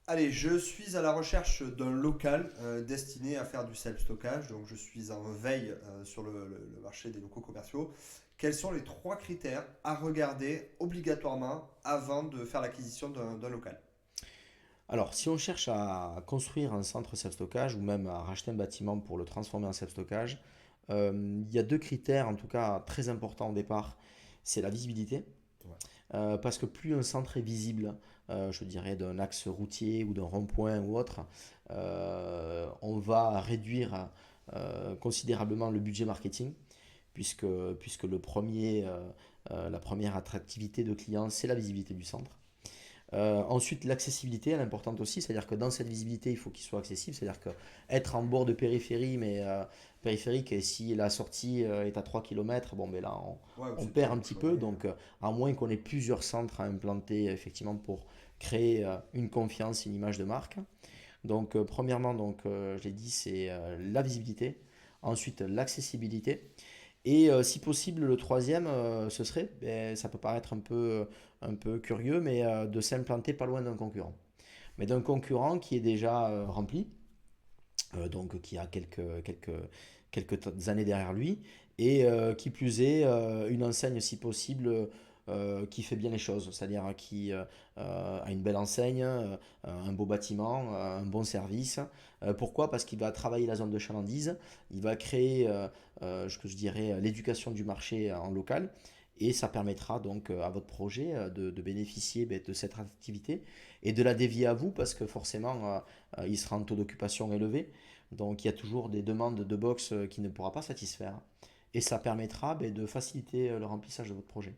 Allez, je suis à la recherche d'un local destiné à faire du self-stockage. Donc, je suis en veille sur le marché des locaux commerciaux. Quels sont les trois critères à regarder obligatoirement avant de faire l'acquisition d'un local? Alors, si on cherche à construire un centre self-stockage ou même à racheter un bâtiment pour le transformer en self-stockage, il y a deux critères en tout cas très importants au départ. C'est la visibilité, Ouais. parce que plus un centre est visible, je dirais d'un axe routier ou d'un rond-point ou autre, on va réduire considérablement le budget marketing, puisque la première attractivité de client, c'est la visibilité du centre. Ensuite, l'accessibilité, elle est importante aussi, c'est-à-dire que dans cette visibilité, il faut qu'il soit accessible, c'est-à-dire que être en bord de périphérie, mais périphérique, et si la sortie est à 3 km, bon, mais là, Ouais, ou on c'est perd trop un petit peu, bouchonné. donc à moins qu'on ait plusieurs centres à implanter, effectivement, pour créer une confiance, une image de marque. Donc, premièrement, je l'ai dit, c'est la visibilité, ensuite l'accessibilité, et si possible, le troisième, ce serait, ben, ça peut paraître un peu curieux, mais de s'implanter pas loin d'un concurrent. Mais d'un concurrent qui est déjà rempli, donc qui a quelques années derrière lui, et qui plus est, une enseigne si possible qui fait bien les choses, c'est-à-dire qui a une belle enseigne, un beau bâtiment, un bon service. Pourquoi? Parce qu'il va travailler la zone de chalandise, il va créer, ce que je dirais, l'éducation du marché en local. Et ça permettra donc à votre projet de bénéficier ben, de cette activité et de la dévier à vous parce que forcément il sera en taux d'occupation élevé. Donc il y a toujours des demandes de box qu'il ne pourra pas satisfaire. Et ça permettra ben, de faciliter le remplissage de votre projet.